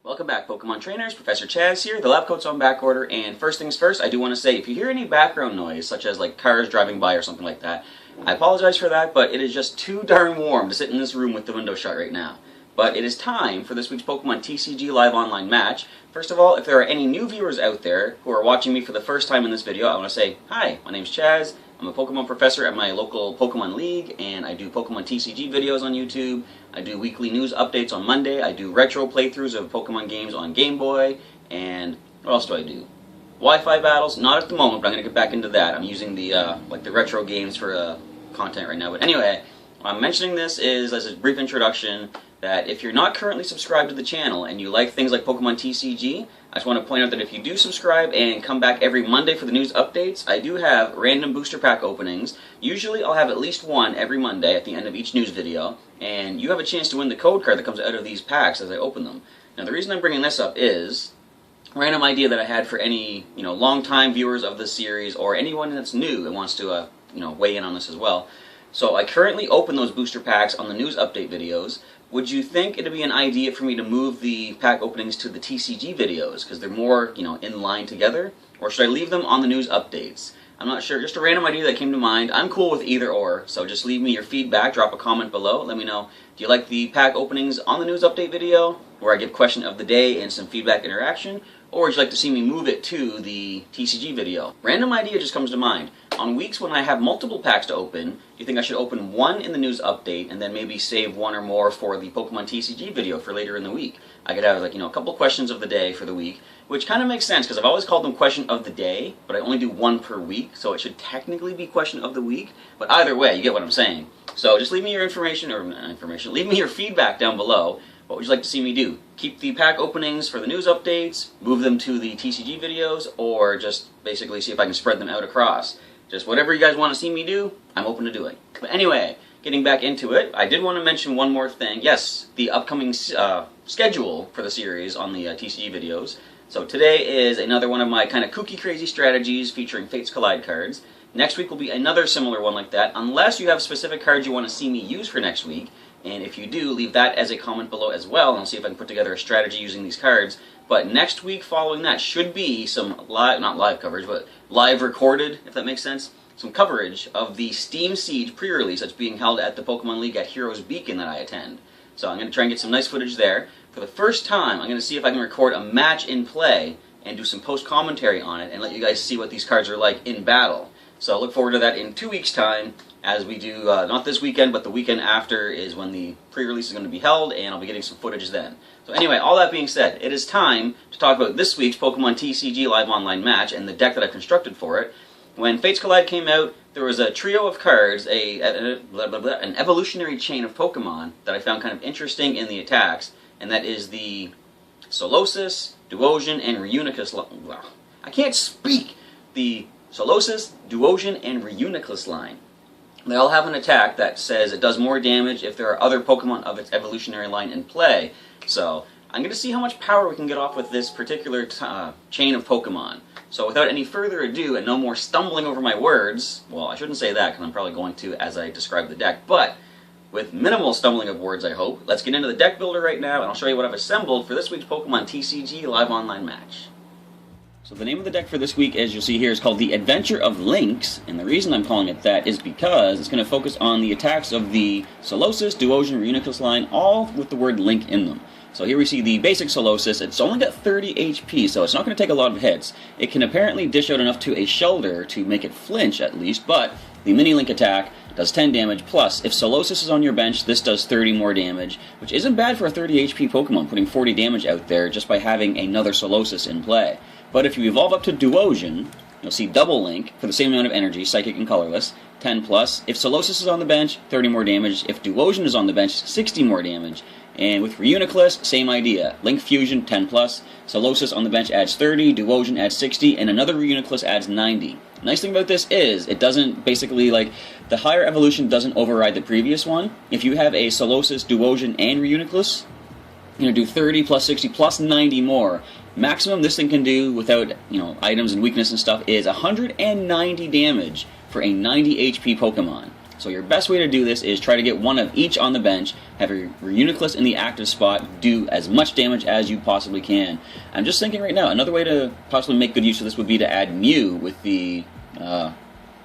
Welcome back, Pokemon trainers. Professor Chaz here. The lab coat's on back order, and first things first, I do want to say, if you hear any background noise, such as like cars driving by or something like that, I apologize for that, but it is just too darn warm to sit in this room with the window shut right now. But it is time for this week's Pokemon TCG live online match. First of all, if there are any new viewers out there who are watching me for the first time in this video, I want to say, hi, my name's Chaz. I'm a Pokemon professor at my local Pokemon League, and I do Pokemon TCG videos on YouTube. I do weekly news updates on Monday. I do retro playthroughs of Pokemon games on Game Boy, and what else do I do? Wi-Fi battles, not at the moment, but I'm going to get back into that. I'm using the the retro games for content right now. But anyway, why I'm mentioning this is as a brief introduction that if you're not currently subscribed to the channel and you like things like Pokemon TCG, I just want to point out that if you do subscribe and come back every Monday for the news updates, I do have random booster pack openings. Usually I'll have at least one every Monday at the end of each news video, and you have a chance to win the code card that comes out of these packs as I open them. Now the reason I'm bringing this up is a random idea that I had for any long-time viewers of this series or anyone that's new and wants to weigh in on this as well. So I currently open those booster packs on the news update videos. Would you think it would be an idea for me to move the pack openings to the TCG videos because they're more, in line together? Or should I leave them on the news updates? I'm not sure. Just a random idea that came to mind. I'm cool with either or, so just leave me your feedback. Drop a comment below. Let me know. Do you like the pack openings on the news update video, where I give question of the day and some feedback interaction? Or would you like to see me move it to the TCG video? Random idea just comes to mind. On weeks when I have multiple packs to open, do you think I should open one in the news update and then maybe save one or more for the Pokemon TCG video for later in the week? I could have a couple questions of the day for the week, which kind of makes sense because I've always called them question of the day, but I only do one per week, so it should technically be question of the week. But either way, you get what I'm saying. So just leave me your leave me your feedback down below. What would you like to see me do? Keep the pack openings for the news updates, move them to the TCG videos, or just basically see if I can spread them out across? Just whatever you guys want to see me do, I'm open to doing. But anyway, getting back into it, I did want to mention one more thing. Yes, the upcoming schedule for the series on the TCG videos. So today is another one of my kind of kooky crazy strategies featuring Fates Collide cards. Next week will be another similar one like that, unless you have specific cards you want to see me use for next week. And if you do, leave that as a comment below as well, and I'll see if I can put together a strategy using these cards. But next week following that should be some not live coverage, but live recorded, if that makes sense, some coverage of the Steam Siege pre-release that's being held at the Pokemon League at Heroes Beacon that I attend. So I'm going to try and get some nice footage there. For the first time, I'm going to see if I can record a match in play and do some post-commentary on it and let you guys see what these cards are like in battle. So look forward to that in 2 weeks' time as we do, not this weekend, but the weekend after is when the pre-release is going to be held, and I'll be getting some footage then. So anyway, all that being said, it is time to talk about this week's Pokemon TCG live online match and the deck that I've constructed for it. When Fates Collide came out, there was a trio of cards, an evolutionary chain of Pokemon that I found kind of interesting in the attacks, and that is the Solosis, Duosion, and Reuniclus. I can't speak! The Solosis, Duosion, and Reuniclus line. They all have an attack that says it does more damage if there are other Pokemon of its evolutionary line in play. So I'm going to see how much power we can get off with this particular chain of Pokemon. So without any further ado and no more stumbling over my words, well, I shouldn't say that because I'm probably going to as I describe the deck, but with minimal stumbling of words, I hope, let's get into the deck builder right now, and I'll show you what I've assembled for this week's Pokemon TCG live online match. So the name of the deck for this week, as you'll see here, is called The Adventure of Links, and the reason I'm calling it that is because it's going to focus on the attacks of the Solosis, Duosion, Reuniclus line, all with the word Link in them. So here we see the basic Solosis. It's only got 30 HP, so it's not going to take a lot of hits. It can apparently dish out enough to a Shelter to make it flinch, at least, but the mini-Link attack does 10 damage, plus if Solosis is on your bench, this does 30 more damage, which isn't bad for a 30 HP Pokemon, putting 40 damage out there just by having another Solosis in play. But if you evolve up to Duosion, you'll see double Link for the same amount of energy, Psychic and Colorless, 10 plus. If Solosis is on the bench, 30 more damage. If Duosion is on the bench, 60 more damage. And with Reuniclus, same idea. Link Fusion, 10 plus. Solosis on the bench adds 30, Duosion adds 60, and another Reuniclus adds 90. The nice thing about this is, it doesn't basically, the higher evolution doesn't override the previous one. If you have a Solosis, Duosion, and Reuniclus, do 30 plus 60 plus 90 more. Maximum this thing can do without, items and weakness and stuff is 190 damage for a 90 HP Pokemon. So your best way to do this is try to get one of each on the bench, have a Reuniclus in the active spot, do as much damage as you possibly can. I'm just thinking right now, another way to possibly make good use of this would be to add Mew with the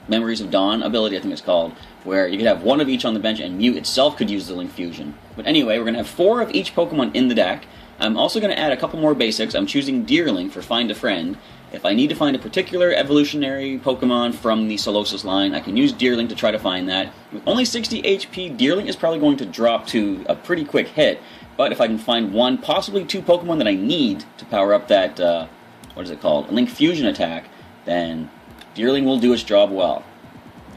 Memories of Dawn ability, I think it's called, where you could have one of each on the bench and Mew itself could use the Link Fusion. But anyway, we're going to have 4 of each Pokemon in the deck. I'm also going to add a couple more basics. I'm choosing Deerling for Find a Friend. If I need to find a particular evolutionary Pokemon from the Solosis line, I can use Deerling to try to find that. With only 60 HP, Deerling is probably going to drop to a pretty quick hit, but if I can find 1, possibly 2 Pokemon that I need to power up that, what is it called, a Link Fusion attack, then Deerling will do its job well.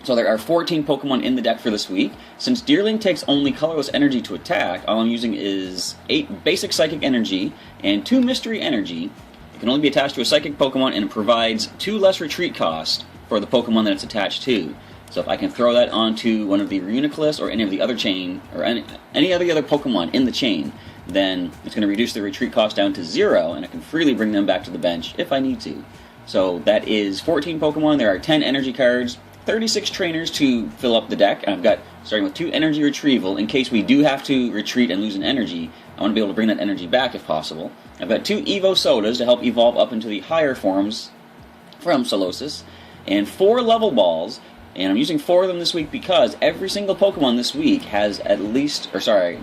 So there are 14 Pokemon in the deck for this week. Since Deerling takes only colorless energy to attack, all I'm using is 8 basic psychic energy and 2 mystery energy. It can only be attached to a psychic Pokemon, and it provides 2 less retreat cost for the Pokemon that it's attached to. So if I can throw that onto one of the Reuniclus or any of the other chain, or any of the other Pokemon in the chain, then it's going to reduce the retreat cost down to 0, and I can freely bring them back to the bench if I need to. So that is 14 Pokemon. There are 10 energy cards, 36 trainers to fill up the deck, and I've got, starting with 2 energy retrieval, in case we do have to retreat and lose an energy. I want to be able to bring that energy back if possible. I've got 2 Evo Sodas to help evolve up into the higher forms from Solosis, and 4 level balls, and I'm using 4 of them this week because every single Pokemon this week has at least,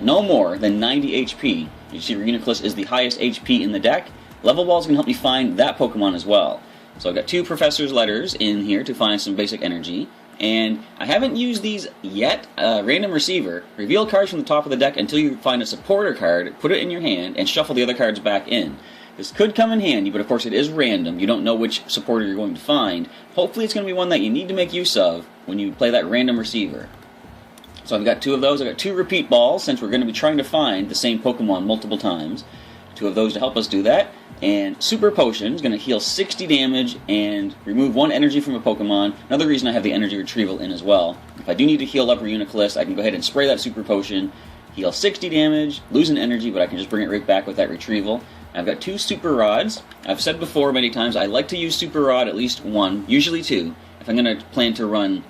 no more than 90 HP. You see Reuniclus is the highest HP in the deck. Level balls can help me find that Pokemon as well. So I've got 2 Professor's Letters in here to find some basic energy. And I haven't used these yet. Random Receiver. Reveal cards from the top of the deck until you find a supporter card, put it in your hand, and shuffle the other cards back in. This could come in handy, but of course it is random. You don't know which supporter you're going to find. Hopefully it's going to be one that you need to make use of when you play that Random Receiver. So I've got 2 of those. I've got 2 repeat balls, since we're going to be trying to find the same Pokemon multiple times. 2 of those to help us do that. And Super Potion is going to heal 60 damage and remove 1 energy from a Pokemon. Another reason I have the energy retrieval in as well. If I do need to heal up Reuniclus, I can go ahead and spray that Super Potion, heal 60 damage, lose an energy, but I can just bring it right back with that retrieval. I've got 2 Super Rods. I've said before many times, I like to use Super Rod at least 1, usually 2, if I'm going to plan to run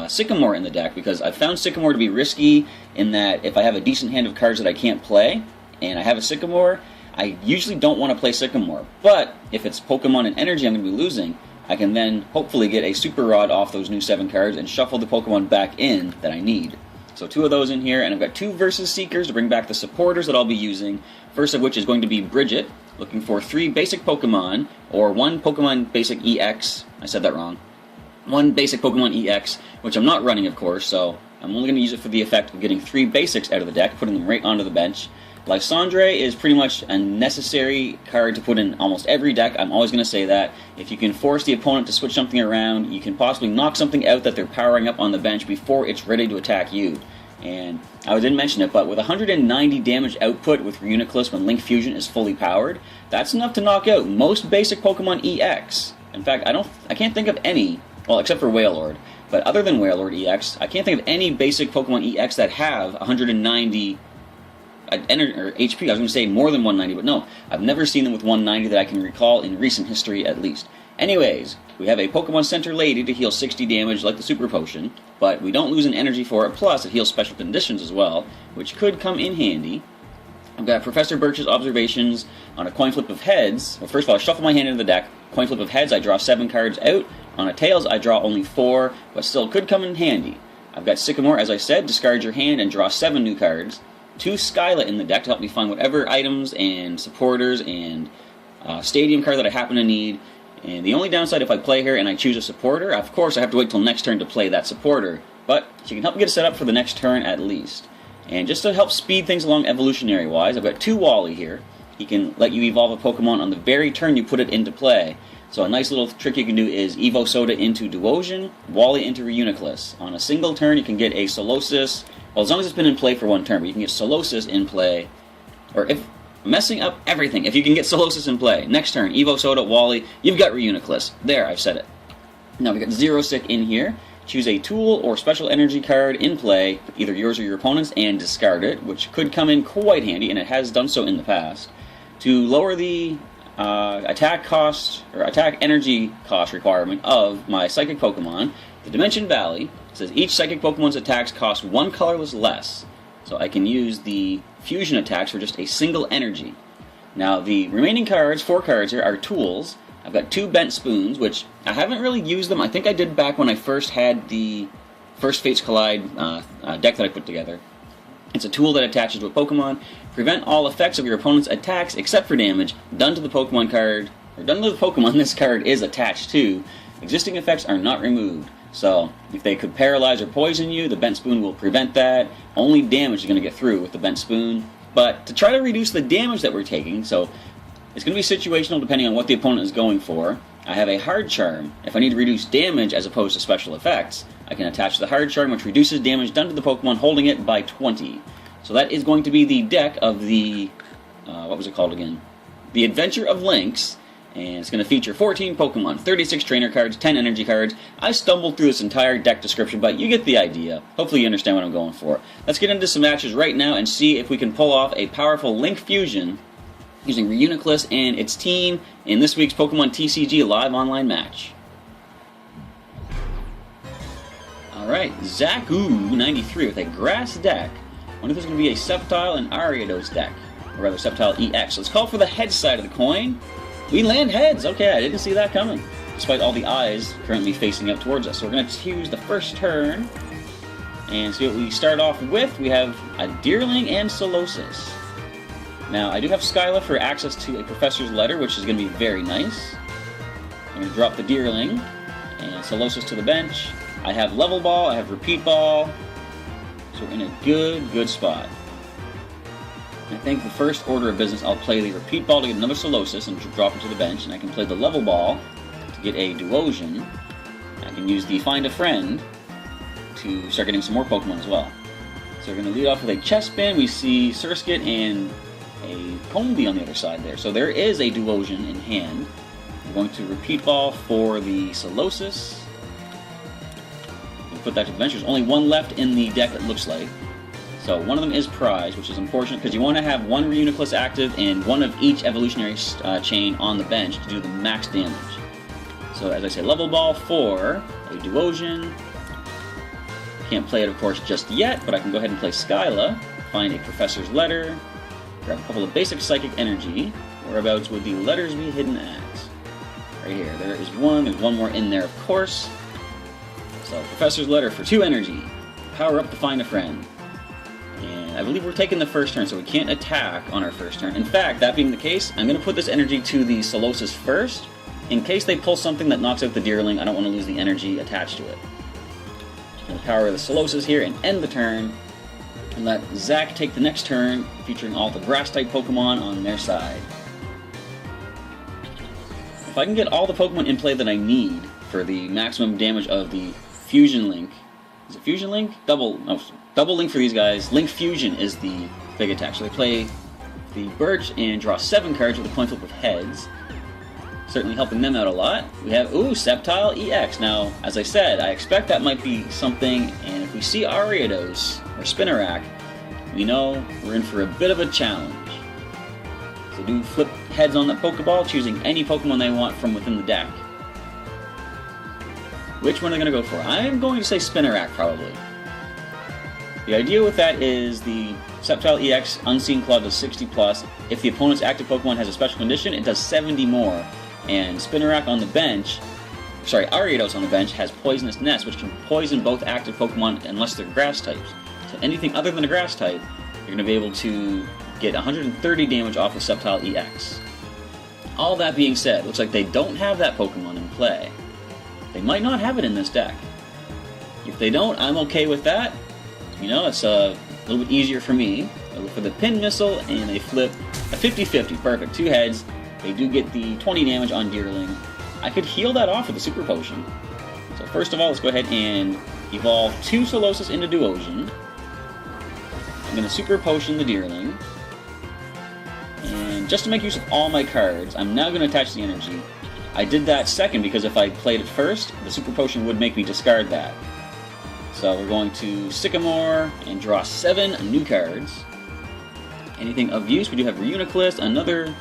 Sycamore in the deck, because I've found Sycamore to be risky in that if I have a decent hand of cards that I can't play, and I have a Sycamore, I usually don't want to play Sycamore, but if it's Pokemon and energy I'm going to be losing, I can then hopefully get a Super Rod off those new 7 cards and shuffle the Pokemon back in that I need. So 2 of those in here, and I've got 2 Versus Seekers to bring back the supporters that I'll be using, first of which is going to be Bridget, looking for 3 basic Pokemon, or 1 Pokemon Basic EX, I said that wrong, 1 basic Pokemon EX, which I'm not running of course, so I'm only going to use it for the effect of getting 3 basics out of the deck, putting them right onto the bench. Lysandre is pretty much a necessary card to put in almost every deck. I'm always going to say that. If you can force the opponent to switch something around, you can possibly knock something out that they're powering up on the bench before it's ready to attack you. And I didn't mention it, but with 190 damage output with Reuniclus when Link Fusion is fully powered, that's enough to knock out most basic Pokemon EX. In fact, I can't think of any, well, except for Wailord, but other than Wailord EX, I can't think of any basic Pokemon EX that have 190 or HP. I was going to say more than 190, but no, I've never seen them with 190 that I can recall in recent history at least. Anyways, we have a Pokemon Center Lady to heal 60 damage like the Super Potion, but we don't lose an energy for it, plus it heals special conditions as well, which could come in handy. I've got Professor Birch's Observations on a coin flip of heads. Well, first of all, I shuffle my hand into the deck. Coin flip of heads, I draw 7 cards out. On a tails, I draw only 4, but still could come in handy. I've got Sycamore, as I said, discard your hand and draw 7 new cards. 2 Skyla in the deck to help me find whatever items and supporters and stadium card that I happen to need. And the only downside if I play her and I choose a supporter, of course I have to wait till next turn to play that supporter, but she can help me get it set up for the next turn at least. And just to help speed things along evolutionary wise, I've got 2 Wally here. He can let you evolve a Pokemon on the very turn you put it into play. So a nice little trick you can do is Evo Soda into Duosion, Wally into Reuniclus. On a single turn you can get a Solosis. Well, as long as it's been in play for 1 turn, but you can get Solosis in play, or if messing up everything, if you can get Solosis in play, next turn, Evo Soda, Wally, you've got Reuniclus. There, I've said it. Now we got Zero Sick in here. Choose a tool or special energy card in play, either yours or your opponent's, and discard it, which could come in quite handy, and it has done so in the past. To lower the attack cost, or attack energy cost requirement of my Psychic Pokemon, the Dimension Valley It says each psychic Pokemon's attacks cost 1 colorless less. So I can use the fusion attacks for just a single energy. Now the remaining cards, 4 cards here, are tools. I've got 2 bent spoons, which I haven't really used them. I think I did back when I first had the first Fates Collide deck that I put together. It's a tool that attaches to a Pokemon. Prevent all effects of your opponent's attacks except for damage done to the Pokemon card, or done to the Pokemon this card is attached to. Existing effects are not removed. So if they could paralyze or poison you, the bent spoon will prevent that. Only damage is going to get through with the bent spoon. But to try to reduce the damage that we're taking, so it's going to be situational depending on what the opponent is going for. I have a hard charm. If I need to reduce damage as opposed to special effects, I can attach the hard charm, which reduces damage done to the Pokemon holding it by 20. So that is going to be the deck of the, what was it called again? The Adventure of Links. And it's going to feature 14 Pokemon, 36 trainer cards, 10 energy cards. I stumbled through this entire deck description, but you get the idea. Hopefully you understand what I'm going for. Let's get into some matches right now and see if we can pull off a powerful Link Fusion using Reuniclus and its team in this week's Pokemon TCG live online match. Alright, Zaku93 with a grass deck. I wonder if there's going to be a Sceptile and Ariados deck, or rather Sceptile-EX. Let's call for the head side of the coin. We land heads! Okay, I didn't see that coming, despite all the eyes currently facing up towards us. So we're going to choose the first turn, and see what we start off with. We have a Deerling and Solosis. Now, I do have Skyla for access to a Professor's Letter, which is going to be very nice. I'm going to drop the Deerling, and Solosis to the bench. I have Level Ball, I have Repeat Ball, so we're in a good spot. I think the first order of business, I'll play the Repeat Ball to get another Solosis and drop it to the bench, and I can play the Level Ball to get a Duosion. I can use the Find a Friend to start getting some more Pokemon as well. So we're going to lead off with a Chespin. We see Surskit and a Combee on the other side there. So there is a Duosion in hand. I'm going to Repeat Ball for the Solosis. We'll put that to the bench. There's only one left in the deck, it looks like. So one of them is Prize, which is unfortunate because you want to have one Reuniclus active and one of each evolutionary chain on the bench to do the max damage. So as I say, Level Ball for a Duosion. Can't play it, of course, just yet, but I can go ahead and play Skyla, find a Professor's Letter, grab a couple of basic Psychic Energy. Whereabouts would the letters be hidden at? Right here. There is one. There's one more in there, of course. So Professor's Letter for 2 energy. Power up to Find a Friend. And I believe we're taking the first turn, so we can't attack on our first turn. In fact, that being the case, I'm going to put this energy to the Solosis first. In case they pull something that knocks out the Deerling, I don't want to lose the energy attached to it. I'm going to power the Solosis here and end the turn. And let Zach take the next turn, featuring all the Grass-type Pokemon on their side. If I can get all the Pokemon in play that I need for the maximum damage of the Fusion Link... Is it Fusion Link? Double Link for these guys. Link Fusion is the big attack. So they play the Birch and draw 7 cards with a coin flip with heads. Certainly helping them out a lot. We have, Sceptile-EX. Now, as I said, I expect that might be something, and if we see Ariados or Spinarak, we know we're in for a bit of a challenge. So do flip heads on that Pokeball, choosing any Pokemon they want from within the deck. Which one are they going to go for? I'm going to say Spinarak, probably. The idea with that is the Sceptile-EX Unseen Claw does 60+. If the opponent's active Pokemon has a special condition, it does 70 more. And Spinarak on the bench, Ariados on the bench has Poisonous Nest, which can poison both active Pokemon unless they're Grass types. So anything other than a Grass type, you're going to be able to get 130 damage off of Sceptile-EX. All that being said, looks like they don't have that Pokemon in play. They might not have it in this deck. If they don't, I'm okay with that. You know, it's a little bit easier for me. I look for the Pin Missile, and they flip a 50-50. Perfect. 2 heads. They do get the 20 damage on Deerling. I could heal that off with a Super Potion. So first of all, let's go ahead and evolve 2 Solosis into Duosion. I'm going to Super Potion the Deerling. And just to make use of all my cards, I'm now going to attach the energy. I did that second because if I played it first, the Super Potion would make me discard that. So we're going to Sycamore and draw 7 new cards. Anything of use, we do have Reuniclus, another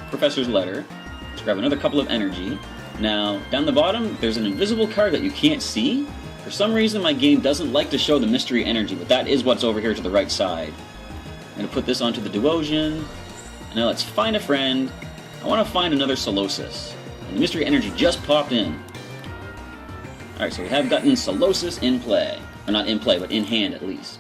Professor's Letter. Let's grab another couple of energy. Now, down the bottom, there's an invisible card that you can't see. For some reason, my game doesn't like to show the mystery energy, but that is what's over here to the right side. I'm going to put this onto the Duosion. Now let's find a friend. I want to find another Solosis. And the mystery energy just popped in. Alright, so we have gotten Solosis in play. Or not in play, but in hand at least.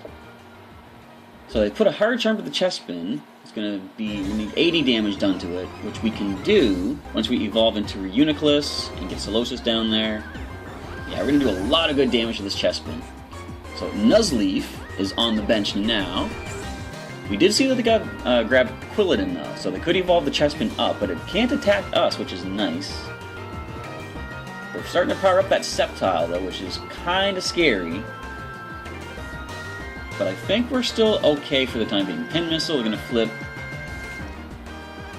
So they put a hard charm to the chest spin. It's going to be, we need 80 damage done to it, which we can do once we evolve into Reuniclus and get Solosis down there. Yeah, we're going to do a lot of good damage to this chest spin. So Nuzleaf is on the bench now. We did see that they got grabbed Quilladin though, so they could evolve the chest spin up, but it can't attack us, which is nice. We're starting to power up that Sceptile though, which is kind of scary. But I think we're still okay for the time being. Pin Missile, we're going to flip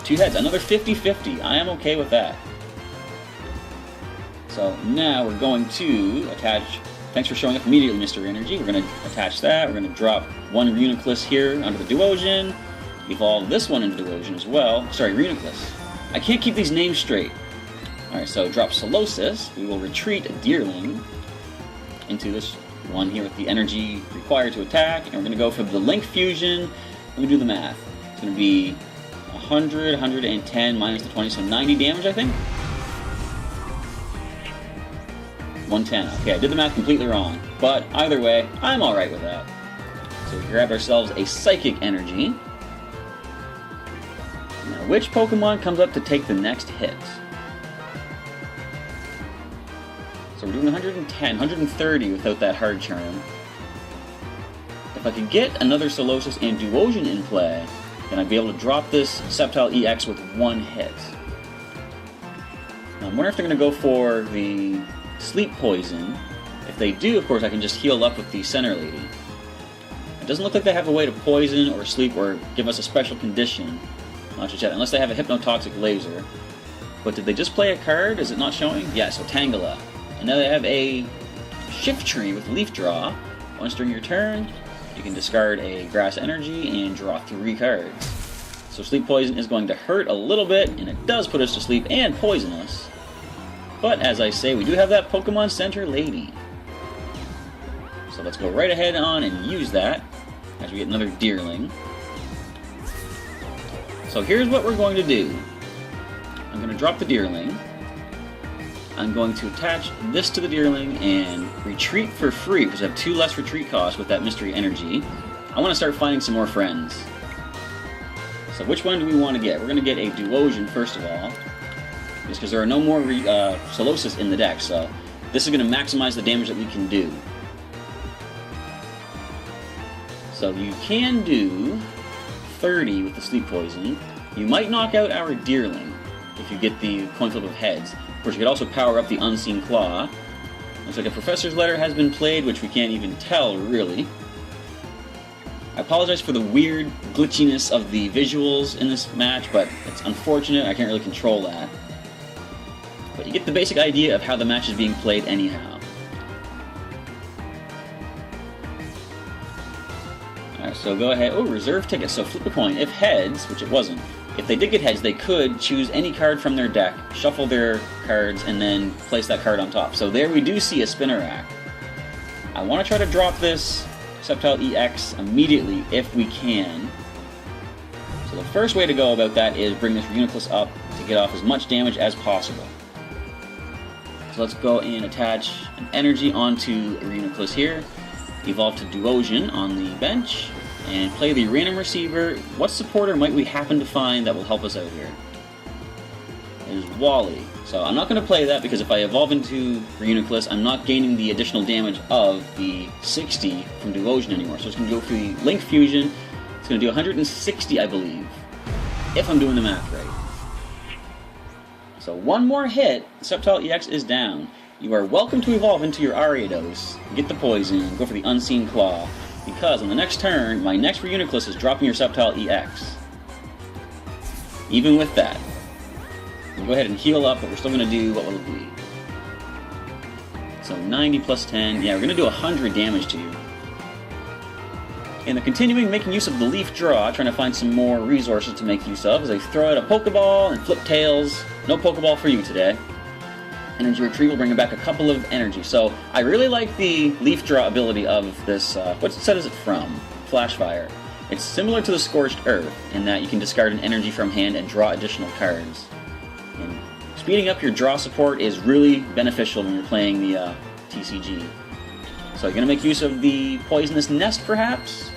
2 heads. Another 50-50. I am okay with that. So now we're going to attach... Thanks for showing up immediately, Mr. Energy. We're going to attach that. We're going to drop one Reuniclus here onto the Duosion. Evolve this one into Duosion as well. Sorry, Reuniclus. I can't keep these names straight. Alright, so drop Solosis. We will retreat a Deerling into this one here with the energy required to attack, and we're going to go for the Link Fusion. Let me do the math. It's going to be 100, 110 minus the 20, so 90 damage, I think? 110. Okay, I did the math completely wrong, but either way, I'm alright with that. So we grab ourselves a Psychic Energy. Now, which Pokemon comes up to take the next hit? So we're doing 110, 130 without that hard charm. If I could get another Solosis and Duosion in play, then I'd be able to drop this Sceptile-EX with one hit. Now, I wonder if they're going to go for the Sleep Poison. If they do, of course, I can just heal up with the Center Lady. It doesn't look like they have a way to poison or sleep or give us a special condition. Not just yet, unless they have a Hypnotoxic Laser. But did they just play a card? Is it not showing? Yeah, so Tangela. And now they have a Shift Tree with Leaf Draw. Once during your turn, you can discard a Grass Energy and draw 3 cards. So Sleep Poison is going to hurt a little bit, and it does put us to sleep and poison us. But as I say, we do have that Pokemon Center Lady. So let's go right ahead on and use that as we get another Deerling. So here's what we're going to do. I'm going to drop the Deerling. I'm going to attach this to the Deerling and retreat for free because I have 2 less retreat costs with that Mystery Energy. I want to start finding some more friends. So which one do we want to get? We're going to get a Duosion first of all, just because there are no more Solosis in the deck, so this is going to maximize the damage that we can do. So you can do 30 with the Sleep Poison. You might knock out our Deerling if you get the coin flip of heads. Of course, you could also power up the Unseen Claw. Looks like a Professor's Letter has been played, which we can't even tell, really. I apologize for the weird glitchiness of the visuals in this match, but it's unfortunate. I can't really control that. But you get the basic idea of how the match is being played anyhow. Alright, so go ahead. Oh, reserve ticket. So flip a coin. If heads, which it wasn't, if they did get heads, they could choose any card from their deck, shuffle their cards, and then place that card on top. So there we do see a spinner rack. I want to try to drop this Sceptile-EX immediately if we can. So the first way to go about that is bring this Reuniclus up to get off as much damage as possible. So let's go and attach an energy onto Reuniclus here. Evolve to Duosion on the bench. And play the random receiver. What supporter might we happen to find that will help us out here? There's Wally. So I'm not going to play that because if I evolve into Reuniclus, I'm not gaining the additional damage of the 60 from Duosion anymore. So it's going to go for the Link Fusion. It's going to do 160, I believe, if I'm doing the math right. So one more hit, Sceptile-EX is down. You are welcome to evolve into your Ariados, get the poison, go for the Unseen Claw. Because on the next turn, my next Reuniclus is dropping your Sceptile-EX. Even with that. We'll go ahead and heal up, but we're still going to do, what will it be? So 90 plus 10, yeah, we're going to do 100 damage to you. And they're continuing making use of the Leaf Draw, trying to find some more resources to make use of, as they throw out a Pokeball and flip tails. No Pokeball for you today. Energy Retrieval, bringing back a couple of energy. So I really like the Leaf Draw ability of this. What set is it from? Flashfire. It's similar to the Scorched Earth in that you can discard an energy from hand and draw additional cards. And speeding up your draw support is really beneficial when you're playing the TCG. So you're going to make use of the Poisonous Nest, perhaps?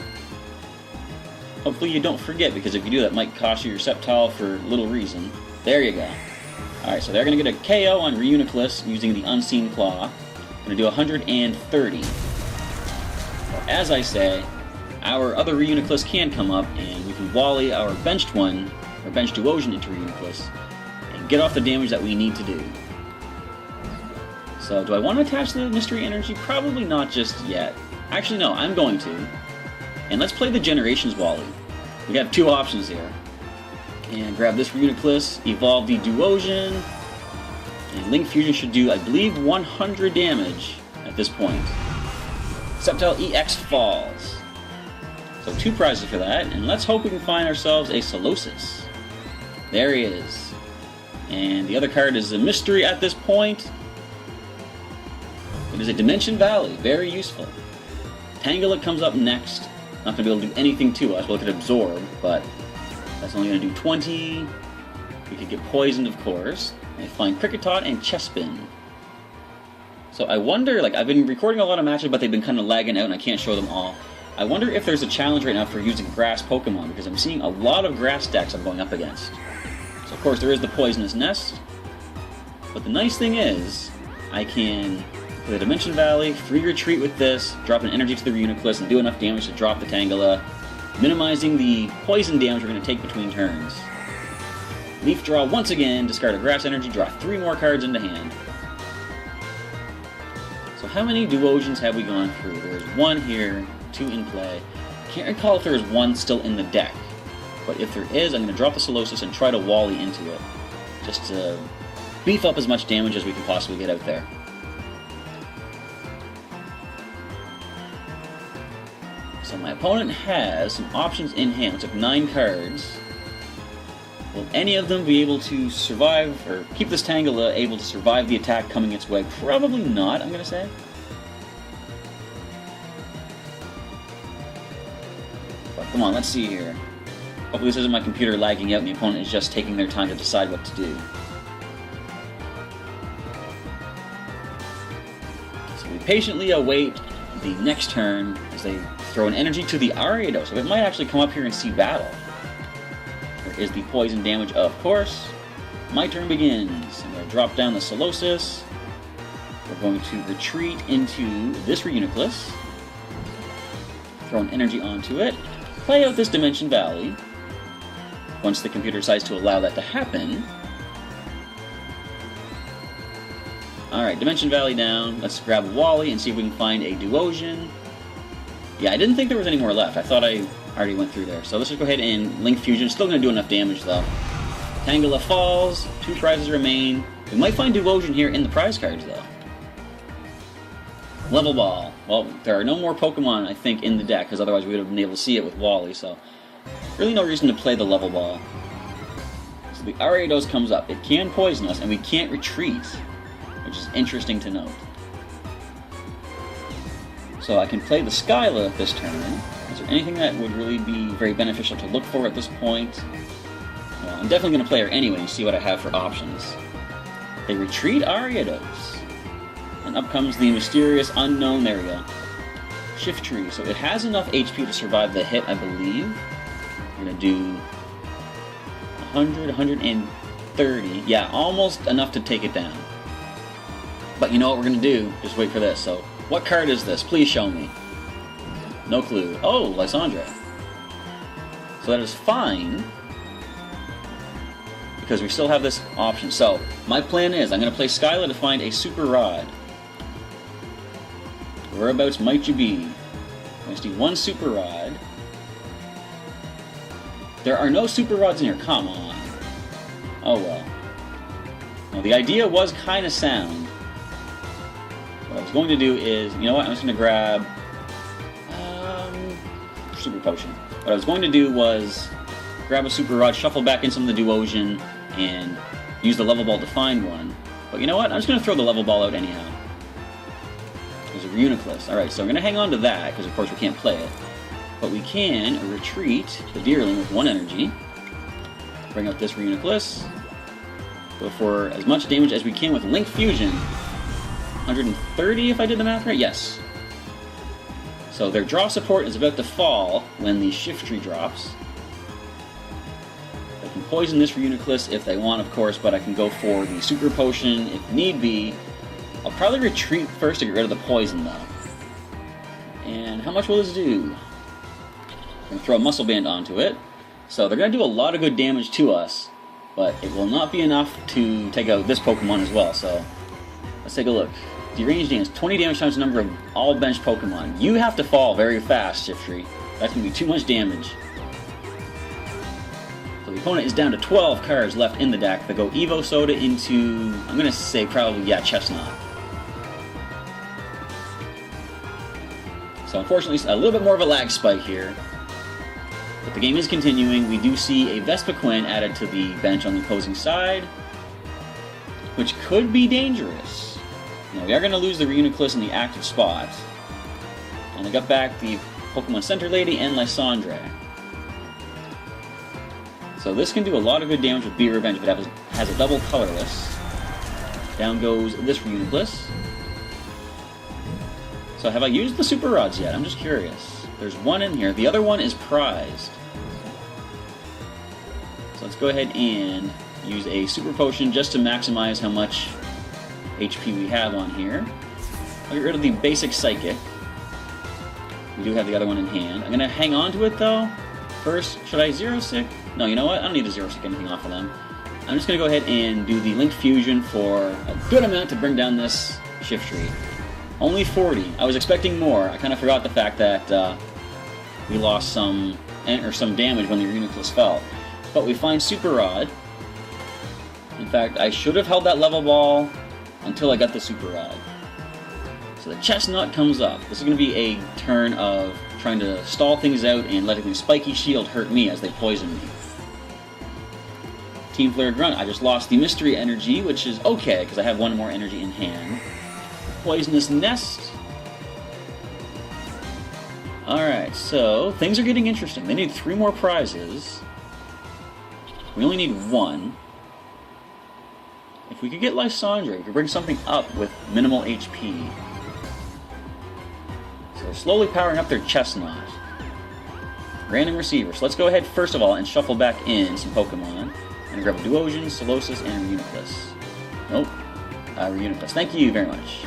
Hopefully you don't forget, because if you do, that might cost you your Sceptile for little reason. There you go. Alright, so they're going to get a KO on Reuniclus using the Unseen Claw. Going to do 130. As I say, our other Reuniclus can come up, and we can volley our benched one, or benched Duosion into Reuniclus, and get off the damage that we need to do. So, do I want to attach the Mystery Energy? Probably not just yet. Actually, no, I'm going to. And let's play the Generations Volley. We have two options here. And grab this Reuniclus, evolve the Duosion, and Link Fusion should do, I believe, 100 damage at this point. Sceptile-EX falls. So 2 prizes for that, and let's hope we can find ourselves a Solosis. There he is. And the other card is a mystery at this point. It is a Dimension Valley, very useful. Tangela comes up next. Not going to be able to do anything to us. Well, it could absorb, but that's only going to do 20. We could get poisoned, of course. I find Kricketot and Chespin. So I wonder, like, I've been recording a lot of matches, but they've been kind of lagging out and I can't show them all. I wonder if there's a challenge right now for using grass Pokemon, because I'm seeing a lot of grass decks I'm going up against. So of course there is the Poisonous Nest, but the nice thing is, I can play the Dimension Valley, free retreat with this, drop an energy to the Reuniclus, and do enough damage to drop the Tangela, minimizing the poison damage we're going to take between turns. Leaf Draw once again, discard a grass energy, draw 3 more cards into hand. So how many Duosions have we gone through? There's 1 here, 2 in play. Can't recall if there is 1 still in the deck, but if there is, I'm going to drop the Solosis and try to Wally into it, just to beef up as much damage as we can possibly get out there. So my opponent has some options in hand. It's like 9 cards. Will any of them be able to survive, or keep this Tangela able to survive the attack coming its way? Probably not, I'm going to say. But come on, let's see here. Hopefully this isn't my computer lagging out and the opponent is just taking their time to decide what to do. So we patiently await the next turn as they throw an energy to the Ariados. So it might actually come up here and see battle. There is the poison damage, of course. My turn begins. I'm going to drop down the Solosis. We're going to retreat into this Reuniclus. Throw an energy onto it. Play out this Dimension Valley. Once the computer decides to allow that to happen. Alright, Dimension Valley down. Let's grab Wally and see if we can find a Duosion. Yeah, I didn't think there was any more left. I thought I already went through there. So let's just go ahead and Link Fusion. Still going to do enough damage, though. Tangela falls. 2 prizes remain. We might find Duosion here in the prize cards, though. Level Ball. Well, there are no more Pokemon, I think, in the deck, because otherwise we would have been able to see it with Wally, so really no reason to play the Level Ball. So the Ariados comes up. It can poison us, and we can't retreat, which is interesting to note. So I can play the Skyla this turn. Is there anything that would really be very beneficial to look for at this point? Well, I'm definitely going to play her anyway and see what I have for options. They retreat Ariados. And up comes the mysterious unknown. There we go. Shift Tree. So it has enough HP to survive the hit, I believe. We're going to do 100, 130. Yeah, almost enough to take it down. But you know what we're going to do? Just wait for this. So, what card is this? Please show me. No clue. Oh, Lysandra. So that is fine, because we still have this option. So, my plan is, I'm going to play Skyla to find a Super Rod. Whereabouts might you be? I just need 1 Super Rod. There are no Super Rods in here, come on. Oh well. Well, the idea was kind of sound. What I was going to do is, you know what, I'm just going to grab Super Potion. What I was going to do was grab a Super Rod, shuffle back in some of the Duosion, and use the Level Ball to find one. But you know what? I'm just going to throw the level ball out anyhow. There's a Reuniclus. Alright, so I'm going to hang on to that, because of course we can't play it. But we can retreat the Deerling with 1 energy. Bring out this Reuniclus. Go for as much damage as we can with Link Fusion. 130 if I did the math right? Yes. So their draw support is about to fall when the Shift Tree drops. I can poison this Reuniclus if they want, of course, but I can go for the Super Potion if need be. I'll probably retreat first to get rid of the poison, though. And how much will this do? I'm going to throw a Muscle Band onto it. So they're going to do a lot of good damage to us, but it will not be enough to take out this Pokemon as well. So let's take a look. Deranged Dance, 20 damage times the number of all bench Pokemon. You have to fall very fast, Shift Tree. That's going to be too much damage. So the opponent is down to 12 cards left in the deck. They go Evo Soda into, I'm going to say probably, yeah, Chestnut. So unfortunately, a little bit more of a lag spike here. But the game is continuing. We do see a Vespiquen added to the bench on the opposing side, which could be dangerous. Now, we are going to lose the Reuniclus in the active spot. And I got back the Pokemon Center Lady and Lysandre. So this can do a lot of good damage with Be Revenge if it has a double colorless. Down goes this Reuniclus. So have I used the Super Rods yet? I'm just curious. There's one in here. The other one is prized. So let's go ahead and use a Super Potion just to maximize how much HP we have on here. I'll get rid of the basic Psychic. We do have the other one in hand. I'm going to hang on to it, though. First, should I Zero Sick? No, you know what? I don't need to Zero Sick anything off of them. I'm just going to go ahead and do the Link Fusion for a good amount to bring down this Shift Tree. Only 40. I was expecting more. I kind of forgot the fact that we lost some damage when the Reuniclus fell. But we find Super Rod. In fact, I should have held that level ball until I got the Super Rod. So the Chestnut comes up. This is going to be a turn of trying to stall things out and letting the Spiky Shield hurt me as they poison me. Team Flare Grunt, I just lost the Mystery Energy, which is okay, because I have 1 more energy in hand. Poisonous Nest. Alright, so things are getting interesting. They need 3 more prizes. We only need 1. If we could get Lysandre, we could bring something up with minimal HP. So they're slowly powering up their Chestnut. Random Receiver. So let's go ahead first of all and shuffle back in some Pokemon. And grab a Duosion, Solosis, and Reuniclus. Nope. Reuniclus. Thank you very much.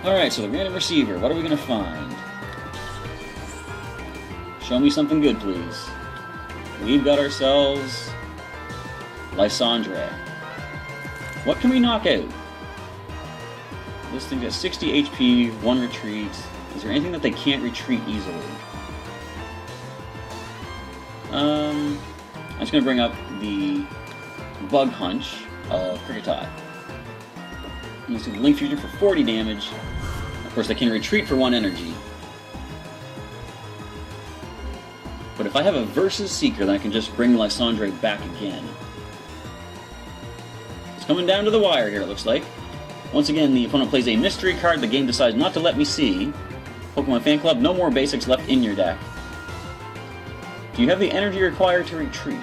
Alright, so the Random Receiver. What are we going to find? Show me something good, please. We've got ourselves Lysandre. What can we knock out? This thing's got 60 HP, 1 retreat. Is there anything that they can't retreat easily? I'm just going to bring up the Bug Hunch of Kricketot. Let's do the Link Fusion for 40 damage. Of course, they can retreat for 1 energy. But if I have a Versus Seeker, then I can just bring Lysandre back again. It's coming down to the wire here, it looks like. Once again, the opponent plays a mystery card the game decides not to let me see. Pokemon Fan Club, no more basics left in your deck. Do you have the energy required to retreat?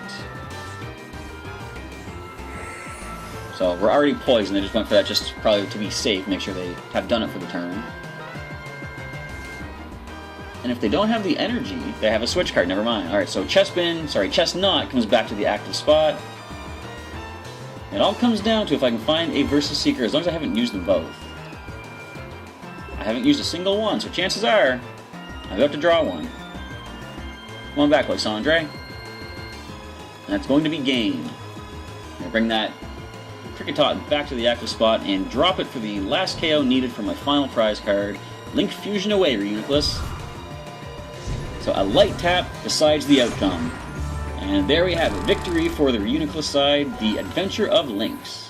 So we're already poisoned, they just went for that just probably to be safe, make sure they have done it for the turn. And if they don't have the energy, they have a switch card, never mind. Alright, so Chestnut comes back to the active spot. It all comes down to if I can find a Versus Seeker, as long as I haven't used them both. I haven't used a single one, so chances are I'm about to draw one. Come on back, Lysandre. And that's going to be game. I'm going to bring that Kricketot back to the active spot and drop it for the last KO needed for my final prize card. Link Fusion away, Reuniclus. So a light tap decides the outcome. And there we have it. Victory for the Reuniclus side, the Adventure of Links.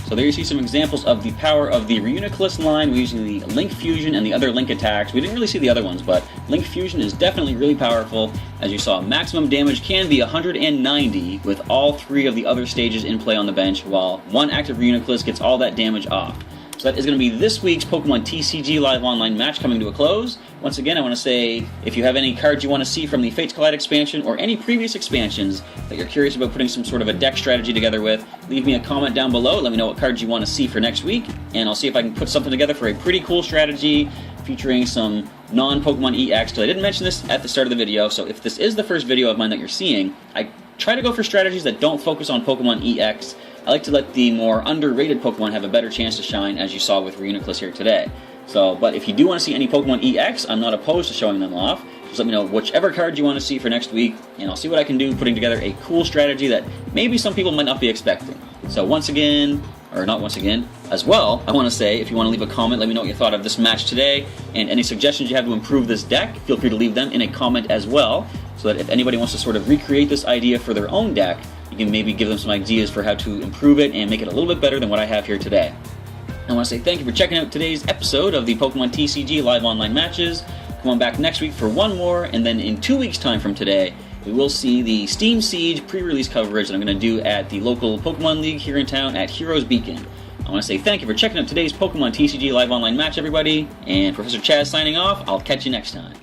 So there you see some examples of the power of the Reuniclus line. We're using the Link Fusion and the other Link attacks. We didn't really see the other ones, but Link Fusion is definitely really powerful. As you saw, maximum damage can be 190 with all 3 of the other stages in play on the bench, while one Active Reuniclus gets all that damage off. So that is going to be this week's Pokemon TCG Live Online match coming to a close. Once again, I want to say, if you have any cards you want to see from the Fates Collide expansion or any previous expansions that you're curious about putting some sort of a deck strategy together with, leave me a comment down below. Let me know what cards you want to see for next week, and I'll see if I can put something together for a pretty cool strategy featuring some non-Pokemon EX, because I didn't mention this at the start of the video, so if this is the first video of mine that you're seeing, I try to go for strategies that don't focus on Pokemon EX. I like to let the more underrated Pokemon have a better chance to shine, as you saw with Reuniclus here today. So, but if you do want to see any Pokemon EX, I'm not opposed to showing them off. Just let me know whichever card you want to see for next week, and I'll see what I can do putting together a cool strategy that maybe some people might not be expecting. So once again, or not once again, as well, I want to say, if you want to leave a comment, let me know what you thought of this match today, and any suggestions you have to improve this deck, feel free to leave them in a comment as well, so that if anybody wants to sort of recreate this idea for their own deck, you can maybe give them some ideas for how to improve it and make it a little bit better than what I have here today. I want to say thank you for checking out today's episode of the Pokemon TCG Live Online Matches. Come on back next week for one more, and then in 2 weeks' time from today, we will see the Steam Siege pre-release coverage that I'm going to do at the local Pokemon League here in town at Heroes Beacon. I want to say thank you for checking out today's Pokemon TCG Live Online Match, everybody, and Professor Chaz signing off. I'll catch you next time.